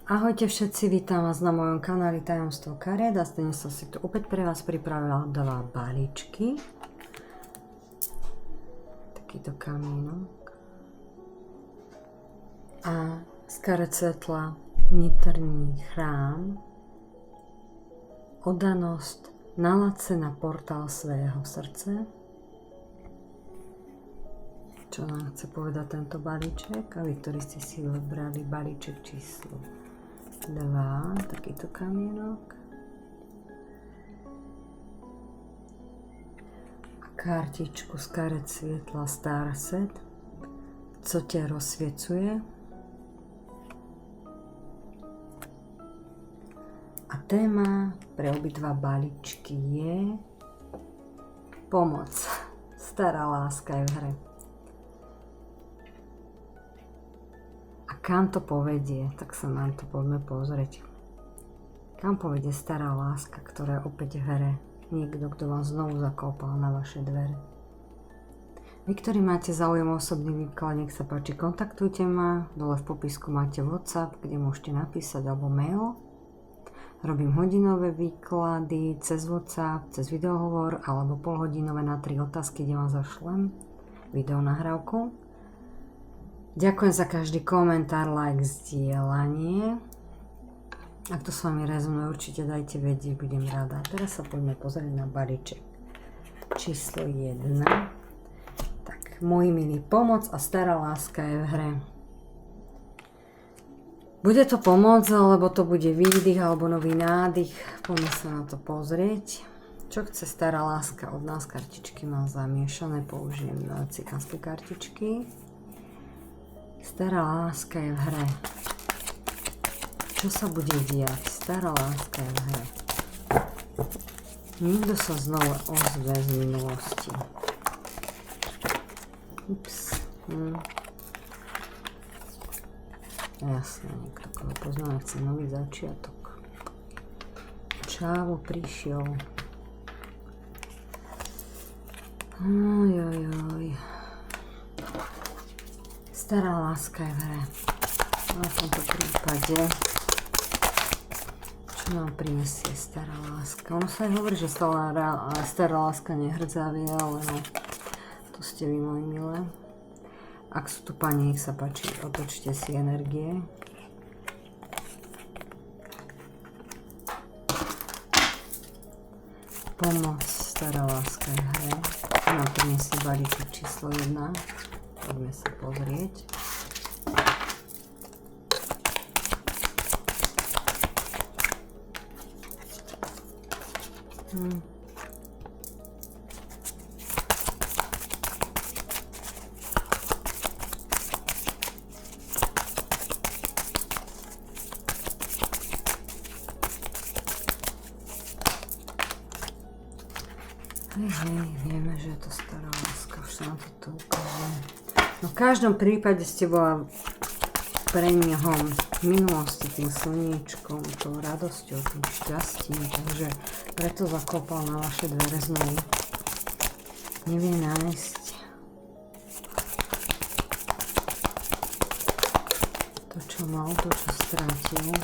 Ahojte všetci, vítam vás na mojom kanáli Tajomstvo kariet a dnes som si tu opäť pre vás pripravila dva balíčky. Takýto kamínok. A z kariet svetla vnútorný chrám, oddanosť, nalaď sa na portál svojho srdce. Čo nám chce povedať tento balíček? A vy, ktorí ste si vybrali balíček číslo 2, takýto kamienok. A kartičku z kariet svietla Starset, co ťa rozsviecuje. A téma pre obidva balíčky je pomoc. Stará láska je v hre. Kam to povedie, tak sa nám to poďme pozrieť. Kam povedie stará láska, ktorá je opäť v hre? Niekto, kto vám znovu zakopal na vaše dvere. Vy, ktorí máte záujem o osobný výklad, nech sa páči, kontaktujte ma. Dole v popisku máte WhatsApp, kde môžete napísať, alebo mail. Robím hodinové výklady cez WhatsApp, cez videohovor, alebo polhodinové na 3 otázky, kde vám zašlem videonahrávku. Ďakujem za každý komentár, like, zdieľanie. Ak to s vami rezonuje, určite dajte vedieť, budem rada. Teraz sa poďme pozrieť na balíček číslo 1. Tak, môj milý, pomoc a stará láska je v hre. Bude to pomoc, alebo to bude výdych, alebo nový nádych. Poďme sa na to pozrieť. Čo chce stará láska od nás? Kartičky mám zamiešané, použijem cikánske kartičky. Stará láska je v hre. Čo sa bude diať? Stará láska je v hre. Nikto sa znovu ozve z minulosti. Ups. Jasne, niekto, koho poznáme, chce nový začiatok. Čávo prišiel. Ojojoj. Stará láska je v hre. V tomto prípade, čo nám prinesie stará láska? Ono sa aj hovorí, že stará láska nehrdzavie, ale no, to ste vy, moji milé. Ak sú tu pani, nech sa páči, otočte si energie. Pomoc, stará láska je v hre. Čo nám prinesie balíček číslo 1? Poďme sa pozrieť. Vieme, že je to stará láska, už sa nám to ukáže. No v každom prípade ste bola pre neho v minulosti tým slniečkom, tou radosťou, tým šťastím, takže preto zakopal na vaše dvere znovu. Nevie nájsť to, čo mal, to, čo strátil.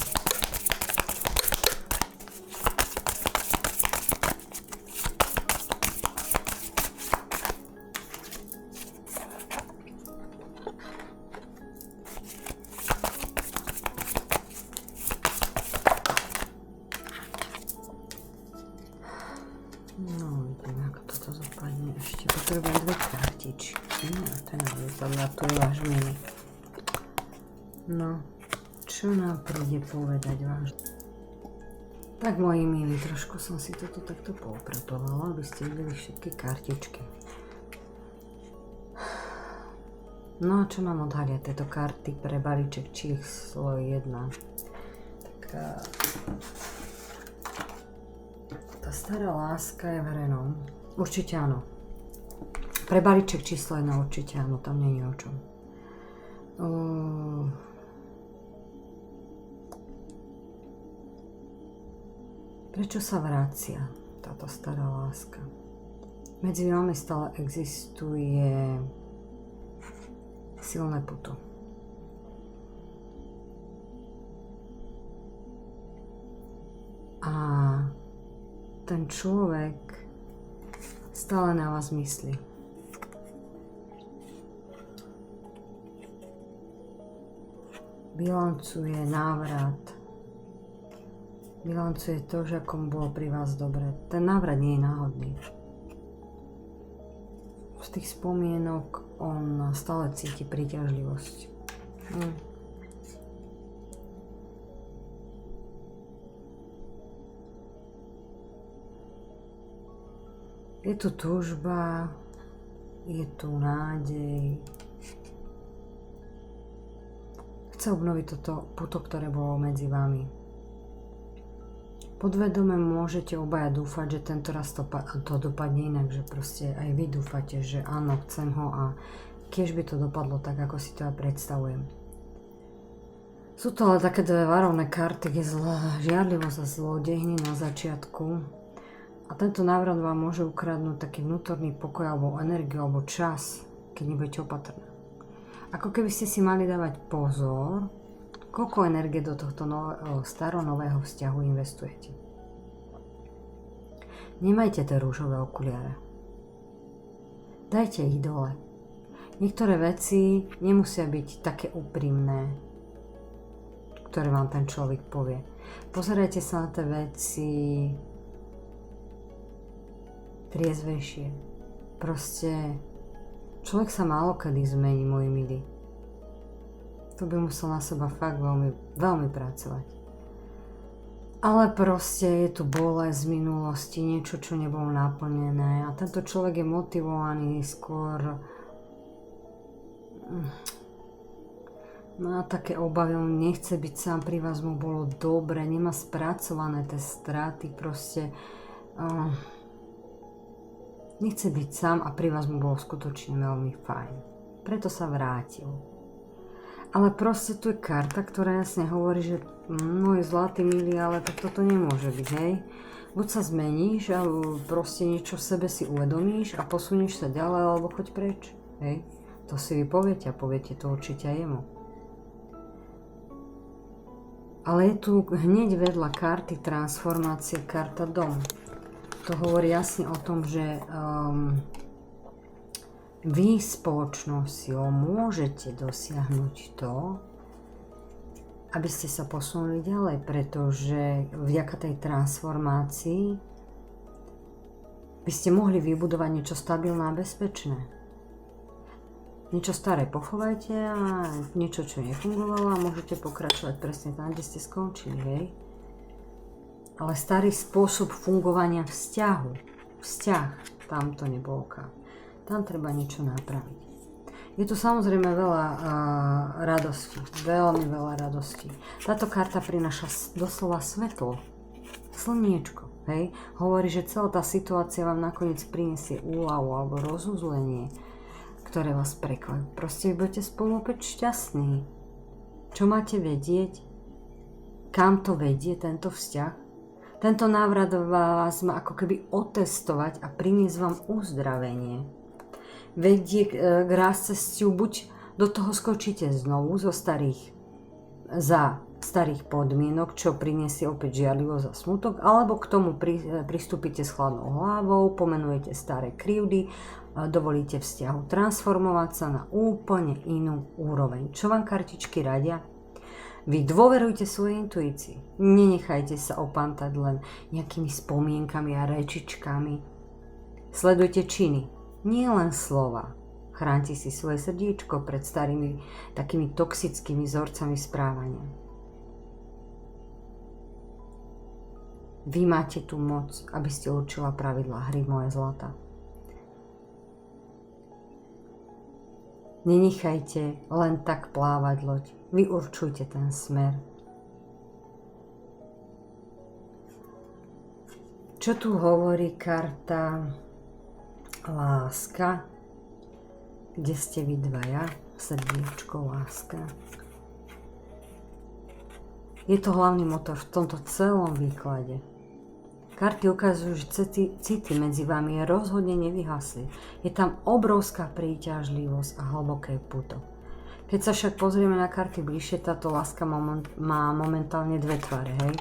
No, vidím, ako toto zapadne. Ešte potrebujem 2 kartičky. A ten tu je váš milý. No, čo nám príde povedať váš? Tak, moji milí, trošku som si toto takto poupratovala, aby ste videli všetky kartičky. No a čo nám odhalia tieto karty pre balíček číslo 1? Tak... Stará láska je v hre, no. Určite áno. Pre balíček číslo 1 určite áno, tam nie je o čom. Prečo sa vracia táto stará láska? Medzi vami stále existuje silné puto. ten človek stále na vás myslí. Bilancuje návrat. Bilancuje to, že ako mu bolo pri vás dobre. Ten návrat nie je náhodný. Z tých spomienok on stále cíti príťažlivosť. Je tu túžba, je tu nádej. Chce obnoviť toto puto, ktoré bolo medzi vami. Podvedome môžete obaja dúfať, že tento raz to dopadne inak, že proste aj vy dúfate, že áno, chcem ho a kiež by to dopadlo tak, ako si to ja predstavujem. Sú to ale také dve varovné karty, je žiarlivosť a zlodejny na začiatku. A tento návrat vám môže ukradnúť taký vnútorný pokoj alebo energiu alebo čas, keď nebudete opatrné. Ako keby ste si mali dávať pozor, koľko energie do tohto staronového vzťahu investujete. Nemajte tie rúžové okuliare. Dajte ich dole. Niektoré veci nemusia byť také úprimné, ktoré vám ten človek povie. Pozerajte sa na tie veci triezvejšie. Proste človek sa málo kedy zmení, moji milí. To by musel na seba fakt veľmi pracovať. Ale proste je tu bolesť z minulosti, niečo, čo nebolo naplnené a tento človek je motivovaný skôr má také obavy, on nechce byť sám, pri vás mu bolo dobre, nemá spracované tie straty, proste nechce byť sám a pri vás mu bolo skutočne veľmi fajn. Preto sa vrátil. Ale proste tu je karta, ktorá jasne hovorí, že môj zlatý milý, ale tak toto nemôže byť, hej. Buď sa zmeníš a proste niečo v sebe si uvedomíš a posunieš sa ďalej, alebo choď preč, hej. To si vy poviete a poviete to určite aj jemu. Ale je tu hneď vedľa karty transformácie karta dom. To hovorí jasne o tom, že vy spoločnou silou môžete dosiahnuť to, aby ste sa posunuli ďalej, pretože vďaka tej transformácii by ste mohli vybudovať niečo stabilné a bezpečné. Niečo staré pochovajte a niečo, čo nefungovalo a môžete pokračovať presne tam, kde ste skončili, hej? Ale starý spôsob fungovania vzťah, tam to nebolo kam. Tam treba niečo napraviť. Je tu samozrejme veľa radosti, veľmi veľa radosti. Táto karta prináša doslova svetlo, slniečko, hej? Hovorí, že celá tá situácia vám nakoniec prinesie úľavu alebo rozuzlenie, ktoré vás prekvajú. Proste vy budete spolu opäť šťastní. Čo máte vedieť? Kam to vedie tento vzťah? Tento návrat vás má ako keby otestovať a priniesť vám uzdravenie. Vedie k ráscestiu, buď do toho skočíte znovu za starých podmienok, čo priniesie opäť žiarlivosť a smutok, alebo k tomu pristúpite s chladnou hlavou, pomenujete staré krivdy, dovolíte vzťahu transformovať sa na úplne inú úroveň. Čo vám kartičky radia? Vy dôverujte svojej intuícii. Nenechajte sa opantať len nejakými spomienkami a rečičkami. Sledujte činy, nie len slova. Chránte si svoje srdiečko pred starými takými toxickými vzorcami správania. Vy máte tú moc, aby ste určila pravidlá hry, moje zlata. Nenechajte len tak plávať loď. Vy určujte ten smer. Čo tu hovorí karta láska? Kde ste vy dvaja? Srdiečko, láska. Je to hlavný motor v tomto celom výklade. Karty ukazujú, že city medzi vami rozhodne nevyhasli. Je tam obrovská príťažlivosť a hlboké puto. Keď sa však pozrieme na karty bližšie, táto láska má momentálne dve tváre, hej.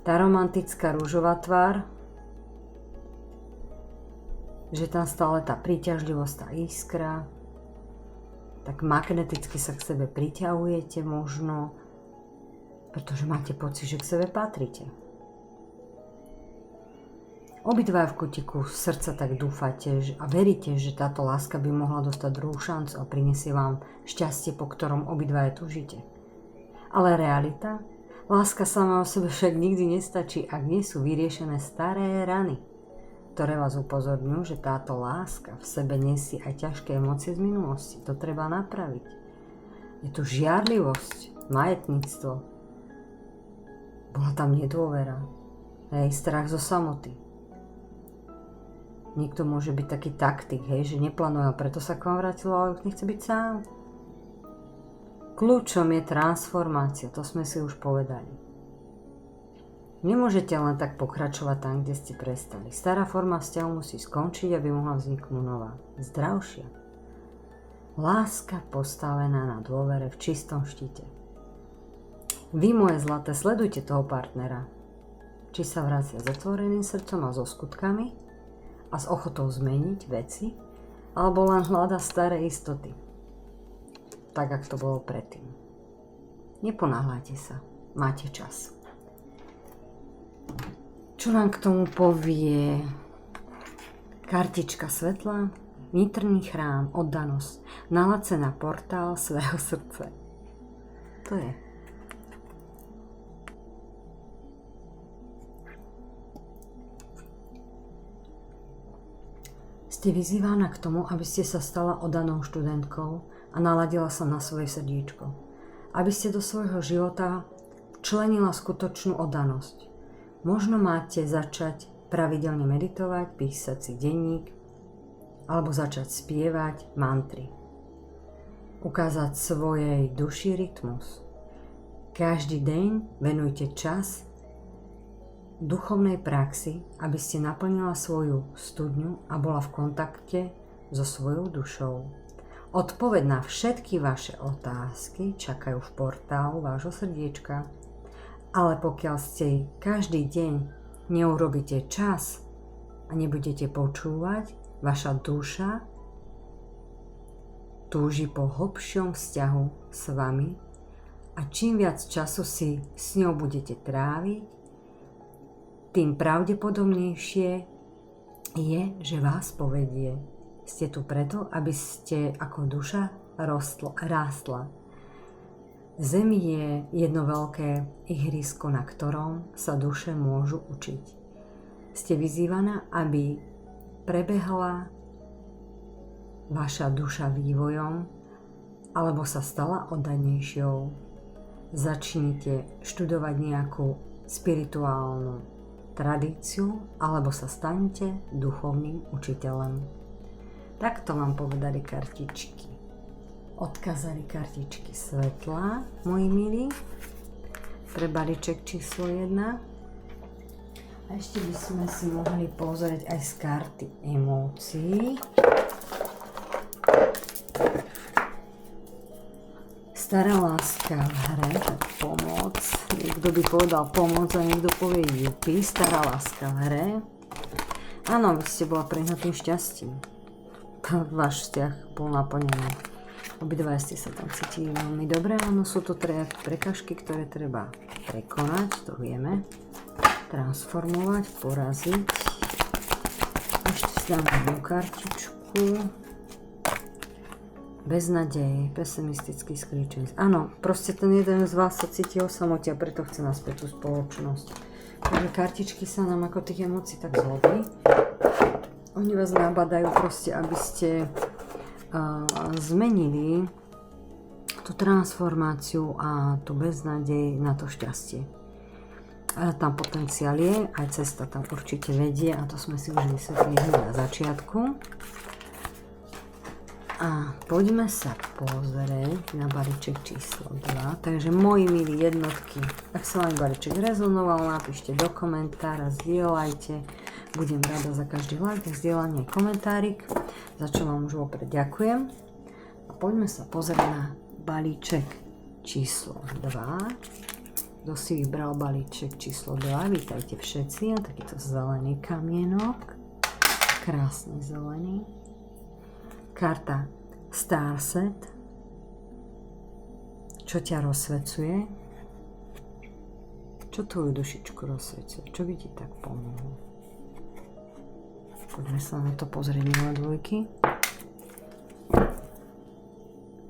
Tá romantická ružová tvár že tam stále tá príťažlivosť, tá iskra, tak magneticky sa k sebe priťahujete možno, pretože máte pocit, že k sebe patríte. Obidva v kutiku srdca tak dúfate a veríte, že táto láska by mohla dostať druhú šancu a prinesie vám šťastie, po ktorom obidva túžite. Ale realita? Láska sama o sebe však nikdy nestačí, ak nie sú vyriešené staré rany, ktoré vás upozorňujú, že táto láska v sebe nesie aj ťažké emócie z minulosti. To treba napraviť. Je tu žiarlivosť, majetníctvo. Bola tam nedôvera, strach zo samoty. Niekto môže byť taký taktik, že neplánuje, preto sa k vám vrátil, ale nechce byť sám. Kľúčom je transformácia, to sme si už povedali. Nemôžete len tak pokračovať tam, kde ste prestali. Stará forma vzťahu musí skončiť, aby mohla vzniknúť nová, zdravšia. Láska postavená na dôvere v čistom štíte. Vy, moje zlaté, sledujte toho partnera. Či sa vracia s otvoreným srdcom a so skutkami a s ochotou zmeniť veci, alebo len hľada staré istoty. Tak, ako to bolo predtým. Neponáhľajte sa, máte čas. Čo nám k tomu povie kartička svetla, vnútorný chrám, oddanosť, nalaď na portál svého srdce. To je. Ste vyzývaná k tomu, aby ste sa stala oddanou študentkou a naladila sa na svoje srdíčko. Aby ste do svojho života členila skutočnú oddanosť. Možno máte začať pravidelne meditovať, písať si denník, alebo začať spievať mantry. Ukázať svojej duši rytmus. Každý deň venujte čas duchovnej praxi, aby ste naplnila svoju studňu a bola v kontakte so svojou dušou. Odpoveď na všetky vaše otázky čakajú v portálu vášho srdiečka. Ale pokiaľ ste každý deň neurobíte čas a nebudete počúvať, vaša duša túži po hlbšom vzťahu s vami a čím viac času si s ňou budete tráviť, tým pravdepodobnejšie je, že vás povedie. Ste tu preto, aby ste ako duša rástla. Zem je jedno veľké ihrisko, na ktorom sa duše môžu učiť. Ste vyzývaná, aby prebehla vaša duša vývojom alebo sa stala oddanejšou. Začnite študovať nejakú spirituálnu tradíciu alebo sa staňte duchovným učiteľom. Takto vám povedali kartičky. Odkázali kartičky svetla, moji milí, pre balíček číslo 1. A ešte by sme si mohli pozrieť aj z karty emócií. Stará láska v hre, tak pomoc. Niekto by povedal pomoc a niekto povie jupi. Stará láska v hre. Áno, vy ste bola prehnatým šťastím. Váš vzťah bol naplnený. Obidva ste sa tam cítili veľmi dobre, áno, sú to prekažky, ktoré treba prekonať, to vieme, transformovať, poraziť. Ešte si dám jednu kartičku. Beznadej, pesimistický skričenec. Áno, proste ten jeden z vás sa cíti o samote a preto chce naspäť tú spoločnosť. Takže kartičky sa nám ako tých emócií tak zlobí. Oni vás nabadajú proste, aby ste zmenili tú transformáciu a tú beznádej na to šťastie. A tam potenciál je, aj cesta tam určite vedie a to sme si už vysvetlili na začiatku. A poďme sa pozrieť na balíček číslo 2. Takže moji milí jednotky, ak sa vám balíček rezonoval, napíšte do komentára, zdieľajte. Budem rada za každý like, zdieľanie, komentárik, za čo vám už vopred ďakujem. A poďme sa pozrieť na balíček číslo 2. Kto si vybral balíček číslo 2, vítajte všetci. A takýto zelený kamienok. Krásny zelený. Karta Starset, čo ťa rozsvecuje. Čo tvoju dušičku rozsvecuje? Čo by ti tak pomohlo? Poďme sa na to pozrieť na dvojky.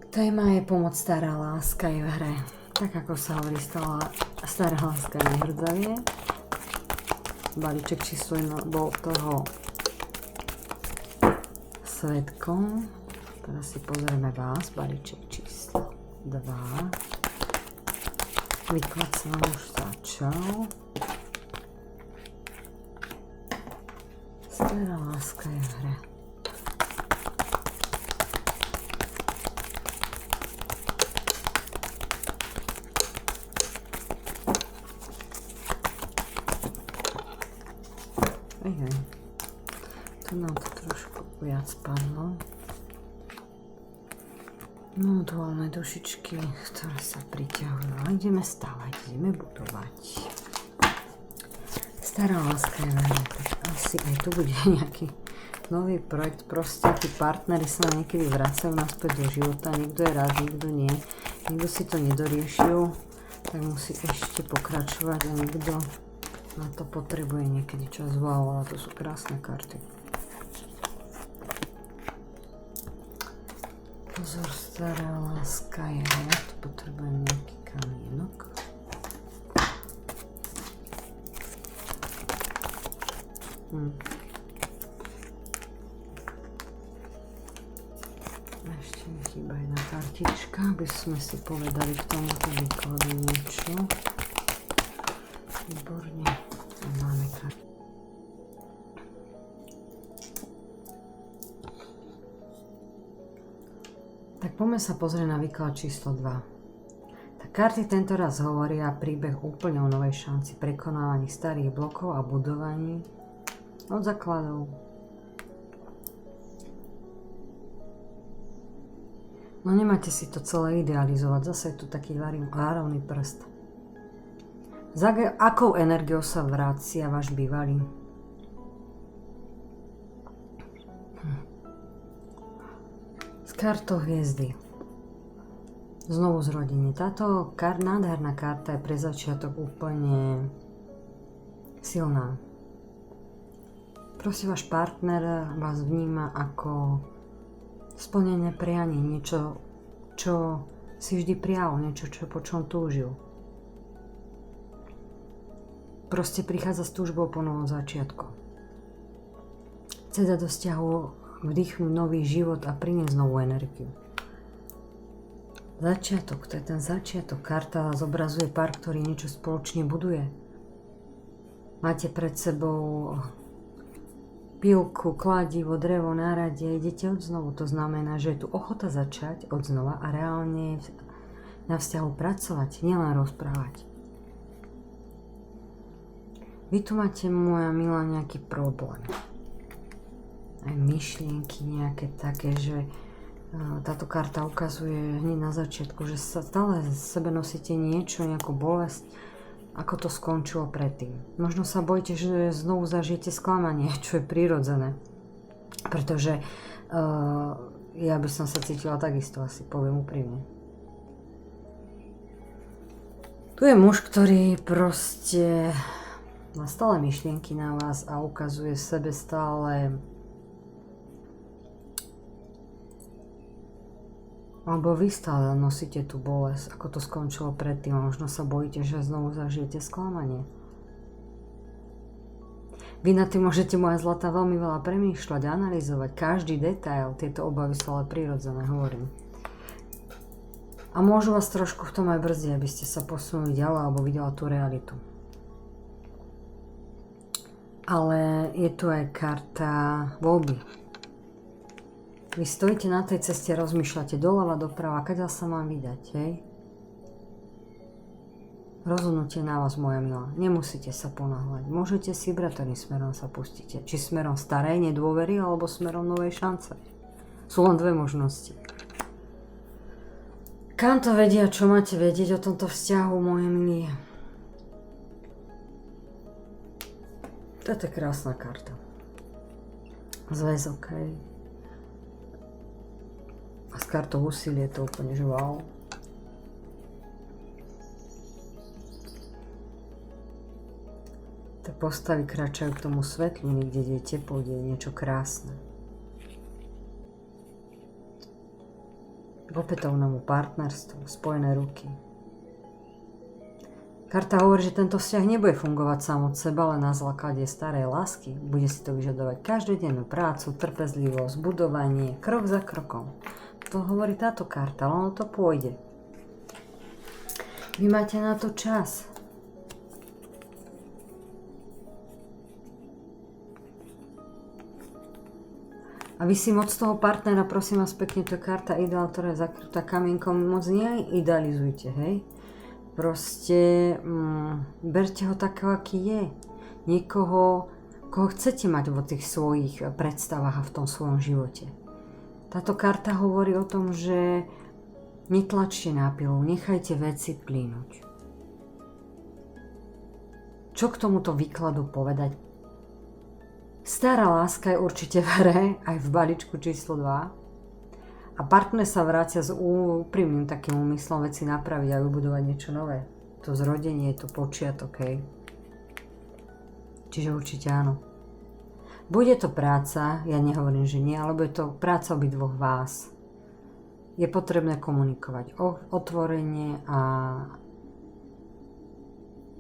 Téma je pomoc, stará láska je v hre. Tak ako sa hovorí, stará láska nehrdzavie. Balíček číslo 1 bol toho svedkom. Teraz si pozrieme vás, balíček číslo 2. Výklad sa vám už začal. Stará láska je v hre. Tu nám to trošku viac padlo. No, duálne dušičky, ktoré sa priťahujú. Ale ideme stavať, ideme budovať. Stará láska je veľmi, tak asi aj tu bude nejaký nový projekt. Proste tí partnery sa niekedy vracajú naspäť do života. Niekto je rád, niekto nie. Niekto si to nedoriešil, tak musí ešte pokračovať a niekto na to potrebuje niekedy čas. Wow, ale to sú krásne karty. Pozor, stará láska je, ja tu potrebujem nejaký kamienok. Ešte mi chýba jedna kartička, aby sme si povedali k tomuto výkladu niečo. Výborne, máme kartu. Tak poďme sa pozrieť na výklad číslo 2. Tak karty tento raz hovoria príbeh úplne o novej šanci, prekonávaní starých blokov a budovaní od základov. No nemáte si to celé idealizovať, zase je tu taký várovný prst. Za akou energiou sa vracia váš bývalý? Kartou hviezdy. Znovu zrodenie. Táto nádherná karta je pre začiatok úplne silná. Proste váš partner vás vníma ako splnené prianie, niečo, čo si vždy prial, niečo, po čom túžil. Proste prichádza s túžbou po novom začiatku. Chce dať do vzťahu vdýchnuť nový život a priniesť novú energiu. Začiatok, to je ten začiatok. Karta zobrazuje pár, ktorý niečo spoločne buduje. Máte pred sebou pilku, kladivo, drevo, náradie, idete od znovu. To znamená, že je tu ochota začať od znova a reálne na vzťahu pracovať, nielen rozprávať. Vy tu máte, moja milá, nejaký problém. Aj myšlienky nejaké také, že táto karta ukazuje hneď na začiatku, že sa stále v sebe nosíte niečo, nejakú bolesť, ako to skončilo predtým. Možno sa bojíte, že znovu zažijete sklamanie, čo je prirodzené. Pretože ja by som sa cítila takisto, asi poviem úprimne. Tu je muž, ktorý proste má stále myšlienky na vás a ukazuje sebe stále. Alebo vy stále nosíte tú bolesť, ako to skončilo predtým a možno sa bojíte, že znovu zažijete sklamanie. Vy na tým môžete, moja zlatá, veľmi veľa premýšľať, analyzovať každý detail, tieto obavy sú ale prirodzené, hovorím. A môžu vás trošku v tom aj brzdiť, aby ste sa posunuli ďalej alebo videla tú realitu. Ale je tu aj karta voľby. Vy stojíte na tej ceste, rozmýšľate doľava, doprava, kaďaľ sa mám vydať, hej? Rozhodnutie na vás, moja milá. Nemusíte sa ponáhľať. Môžete si vybrať, ktorým smerom sa pustíte. Či smerom starej nedôvery, alebo smerom novej šance. Sú len dve možnosti. Kam to vedia, čo máte vedieť o tomto vzťahu, moje milí? Toto je krásna karta. Zväzok, hej. A s kartou úsilie je to úplne, že wow. Tie postavy kráčajú k tomu svetlu, niekde je teplo, kde je niečo krásne. K opätovnému partnerstvu, spojené ruky. Karta hovorí, že tento vzťah nebude fungovať sám od seba, ale na základe starej lásky. Bude si to vyžadovať každodennú prácu, trpezlivosť, budovanie, krok za krokom. To hovorí táto karta, ale ono to pôjde. Vy máte na to čas. A vy si moc toho partnera, prosím vás pekne, to je karta ideál, ktorá je zakrytá kamienkom, moc neidealizujte, hej? Proste berte ho takého, aký je. Niekoho, koho chcete mať vo tých svojich predstavách a v tom svojom živote. Táto karta hovorí o tom, že netlačte na pilu, nechajte veci plynúť. Čo k tomuto výkladu povedať? Stará láska je určite v hre, aj v balíčku číslo 2. A partner sa vracia s úprimným takým úmyslom veci napraviť a vybudovať niečo nové. To zrodenie, to počiatok, hej. Čiže určite áno. Bude to práca, ja nehovorím, že nie, ale bude to práca obidvoch vás. Je potrebné komunikovať otvorene a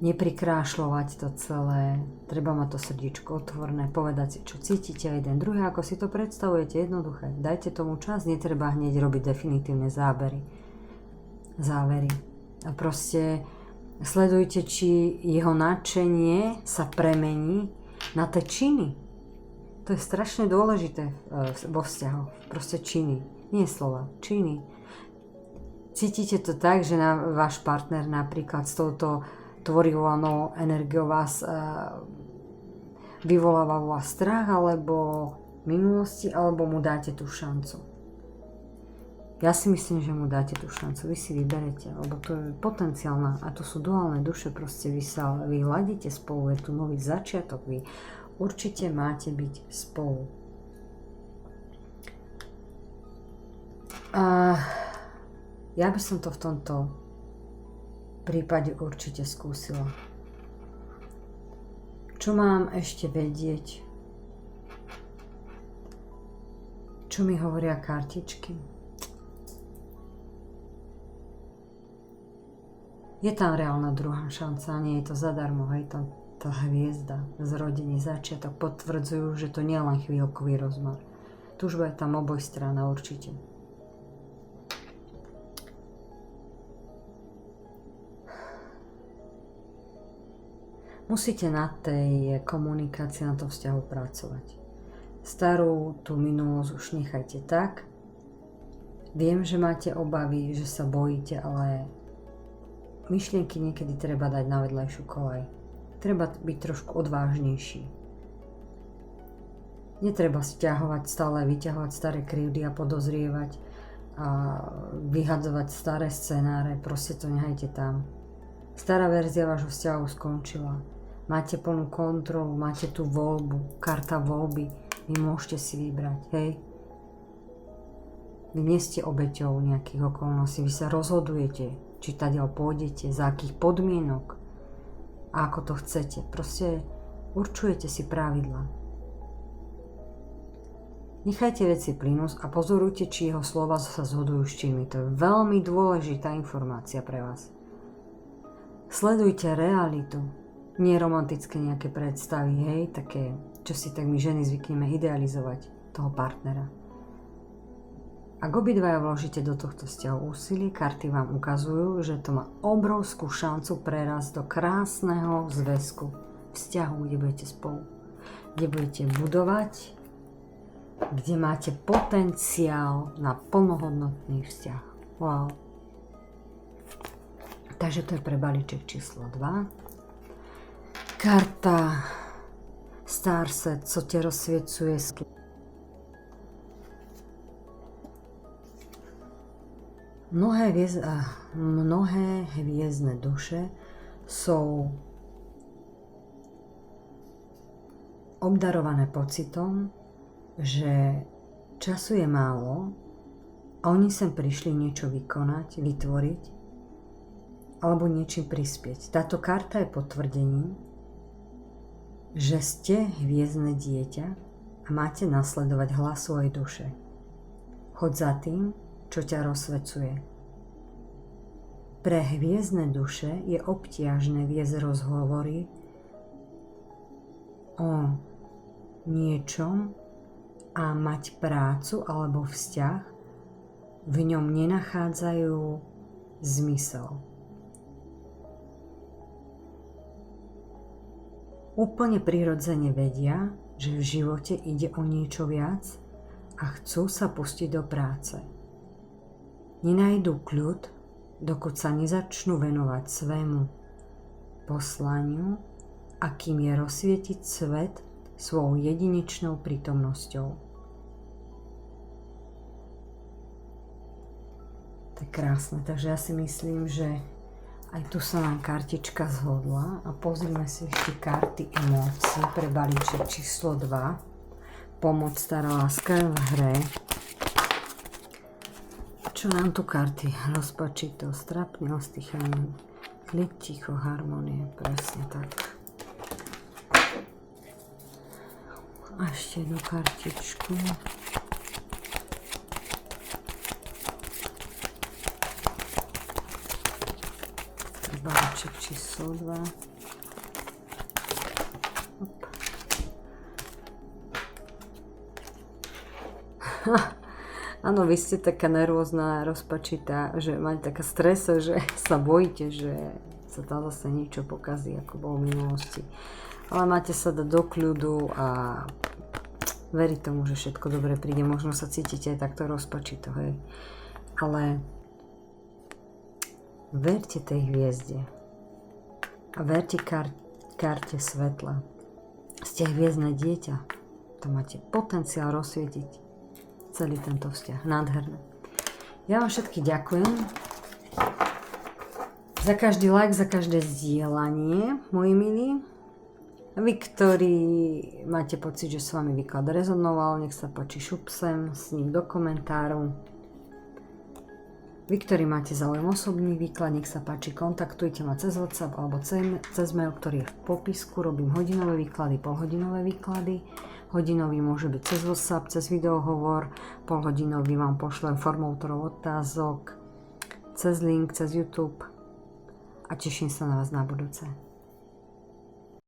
neprikrášľovať to celé. Treba mať to srdiečko otvorené, povedať si, čo cítite jeden druhý, ako si to predstavujete, jednoduché. Dajte tomu čas, netreba hneď robiť definitívne závery. A proste sledujte, či jeho nadšenie sa premení na tie činy. To je strašne dôležité vo vzťahoch. Proste činy, nie slova, činy. Cítite to tak, že váš partner napríklad s touto tvorivou energiou vás vyvoláva vo vás strach alebo minulosti, alebo mu dáte tú šancu. Ja si myslím, že mu dáte tú šancu, vy si vyberete, lebo to je potenciálna a to sú duálne duše, proste vy hľadíte spolu, je tu nový začiatok, vy určite máte byť spolu. A ja by som to v tomto prípade určite skúsila. Čo mám ešte vedieť? Čo mi hovoria kartičky? Je tam reálna druhá šanca, nie je to zadarmo, hej, tá hviezda, zrodenie, začiatok potvrdzujú, že to nie je len chvíľkový rozmar. Túžba je tam oboj strana určite. Musíte na tej komunikácii, na tom vzťahu pracovať. Starú tú minulosť už nechajte tak. Viem, že máte obavy, že sa bojíte, ale myšlienky niekedy treba dať na vedľajšiu koľaj. Treba byť trošku odvážnejší. Netreba stále vyťahovať staré krivdy a podozrievať a vyhadzovať staré scenáre. Proste to nechajte tam. Stará verzia vášho vzťahu skončila. Máte plnú kontrolu, máte tú voľbu, karta voľby, vy môžete si vybrať, hej. Vy nie ste obeťou nejakých okolností, vy sa rozhodujete, či tadiaľ pôjdete, za akých podmienok a ako to chcete. Proste určujete si pravidlá. Nechajte veci plynúť a pozorujte, či jeho slova sa zhodujú s činmi. To je veľmi dôležitá informácia pre vás. Sledujte realitu, nie romantické nejaké predstavy, hej, také, čo si tak my ženy zvykneme idealizovať toho partnera. Ak obidvaja vložíte do tohto vzťahu úsilie, karty vám ukazujú, že to má obrovskú šancu prerásť do krásneho zväzku, vzťahu, kde budete spolu, kde budete budovať, kde máte potenciál na plnohodnotný vzťah. Wow. Takže to je pre balíček číslo 2. Karta Starset, co tě rozsviecuje. Mnohé hviezdne duše sú obdarované pocitom, že času je málo a oni sem prišli niečo vykonať, vytvoriť alebo niečím prispieť. Táto karta je potvrdením, že ste hviezdne dieťa a máte nasledovať hlas svojej duše. Choď za tým, čo ťa rozsvecuje. Pre hviezdne duše je obťažné viesť rozhovory o niečom a mať prácu alebo vzťah, v ňom nenachádzajú zmysel. Úplne prirodzene vedia, že v živote ide o niečo viac a chcú sa pustiť do práce. Nenájdu kľud, dokud sa nezačnú venovať svému poslaniu, akým je rozsvietiť svet svojou jedinečnou prítomnosťou. To je krásne, takže ja si myslím, že aj tu sa nám kartička zhodla a pozrime si ešte karty emócií pre balíček číslo 2. Pomoc, stará láska v hre. Čo nám tu karty? Rozpačitosť, trápnosť, dýchanie, klid, ticho, harmonie, presne tak. A ešte jednu kartičku. Balíček číslo 2. Áno, vy ste taká nervózna, rozpačitá, že máte taká stresa, že sa bojíte, že sa tam zase niečo pokazí, ako bolo v minulosti. Ale máte sa dať do kľudu a veriť tomu, že všetko dobre príde. Možno sa cítite aj takto rozpačito, hej. Ale verte tej hviezde a verte karte svetla. Ste hviezdne dieťa. To máte potenciál rozsvietiť celý tento vzťah. Nádherné. Ja vám všetky ďakujem za každý like, za každé zdieľanie, moji milí. Vy, ktorí máte pocit, že s vami výklad rezonoval, nech sa páči, šup sem s ním do komentárov. Vy, ktorí máte záujem osobný výklad, nech sa páči, kontaktujte ma cez WhatsApp alebo cez mail, ktorý je v popisku. Robím hodinové výklady, polhodinové výklady. Hodinový môže byť cez WhatsApp, cez videohovor. Polhodinový vám pošlem formou otázok, cez link, cez YouTube. A teším sa na vás na budúce.